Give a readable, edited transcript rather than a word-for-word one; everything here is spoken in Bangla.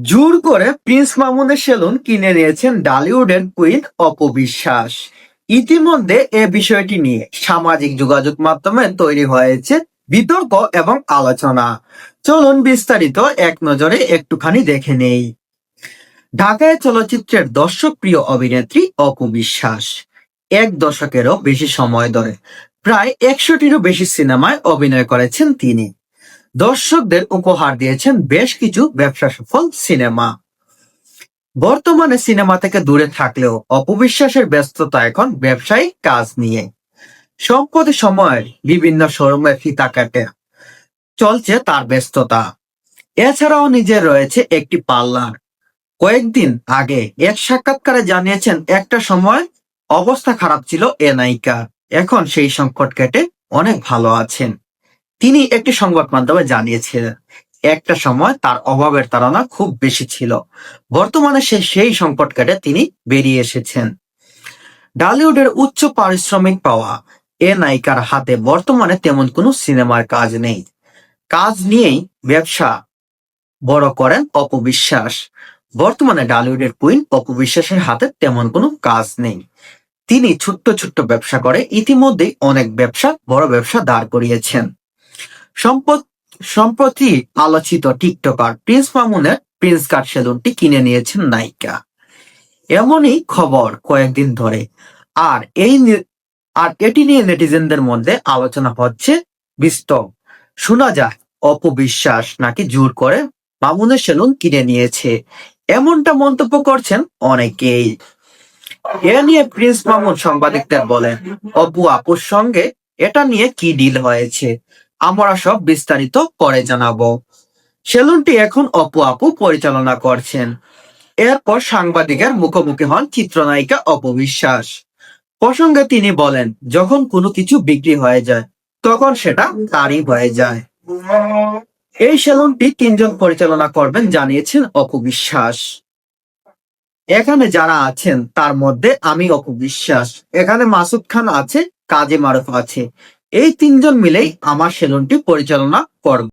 জোর করে প্রিন্স মামুনের সেলুন কিনে নিয়েছেন ঢালিউডের কুইন অপবিশ্বাস। ইতিমধ্যে এ বিষয়টি নিয়ে সামাজিক যোগাযোগ মাধ্যমে তৈরি হয়েছে বিতর্ক এবং আলোচনা। চলুন বিস্তারিত এক নজরে একটুখানি দেখে নেই। ঢাকায় চলচ্চিত্রের দর্শক প্রিয় অভিনেত্রী অপবিশ্বাস এক দশকেরও বেশি সময় ধরে প্রায় 100টিরও বেশি সিনেমায় অভিনয় করেছেন তিনি। দর্শকদের উপহার দিয়েছেন বেশ কিছু ব্যবসা সফল সিনেমা। বর্তমানে সিনেমা থেকে দূরে থাকলেও অপবিশ্বাসের ব্যস্ততা এখন ব্যবসায়িক কাজ নিয়ে। সম্প্রতি সময়ের বিভিন্ন শোরুমে ফিতা কাটে চলছে তার ব্যস্ততা। এছাড়াও নিজের রয়েছে একটি পার্লার। কয়েকদিন আগে এক সাক্ষাৎকারে জানিয়েছেন একটা সময় অবস্থা খারাপ ছিল এ নায়িকা, এখন সেই সংকট কেটে অনেক ভালো আছেন। তিনি একটি সংবাদ মাধ্যমে জানিয়েছিলেন একটা সময় তার অভাবের তাড়না খুব বেশি ছিল, বর্তমানে সেই সংকট কেটে তিনি বেরিয়ে এসেছেন। ঢালিউডের উচ্চ পারিশ্রমিক পাওয়া এ নায়িকার হাতে বর্তমানে তেমন কোনো সিনেমার কাজ নেই। কাজ নিয়েই ব্যবসা বড় করেন অপবিশ্বাস। বর্তমানে ঢালিউডের কুইন অপবিশ্বাসের হাতে তেমন কোনো কাজ নেই। তিনি ছোট্ট ছোট্ট ব্যবসা করে ইতিমধ্যেই অনেক বড় ব্যবসা দাঁড় করিয়েছেন। সম্প্রতি আলোচিত টিকটকার প্রিন্স মামুনের প্রিন্স কাট সেলুনটি কিনে নিয়েছেন নায়িকা, এমনই খবর কয়েকদিন ধরে। আর এটি নিয়ে নেটিজেনদের মধ্যে আলোচনা হচ্ছে বিস্তর। শোনা যায় অপবিশ্বাস নাকি জোর করে মামুনের সেলুন কিনে নিয়েছে, এমনটা মন্তব্য করছেন অনেকেই। এ নিয়ে প্রিন্স মামুন সাংবাদিকদের বলেন, অপু আপুর সঙ্গে এটা নিয়ে কি ডিল হয়েছে আমরা সব বিস্তারিত পরে জানাবো। সেলুনটি এখন অপু আপু পরিচালনা করছেন। এরপর সাংবাদিকের মুখোমুখি হন চিত্রনায়িকা অপবিশ্বাস। প্রসঙ্গে তিনি বলেন, যখন কোনো কিছু বিক্রি হয়ে যায় তখন সেটা তারই হয়ে যায়। এই সেলুনটি 3জন পরিচালনা করবেন জানিয়েছেন অপবিশ্বাস। এখানে যারা আছেন তার মধ্যে আমি অপবিশ্বাস, এখানে মাসুদ খান আছে, কাজী মারুফ আছে, এই 3জন মিলেই আমার সেলুনটি পরিচালনা করবে।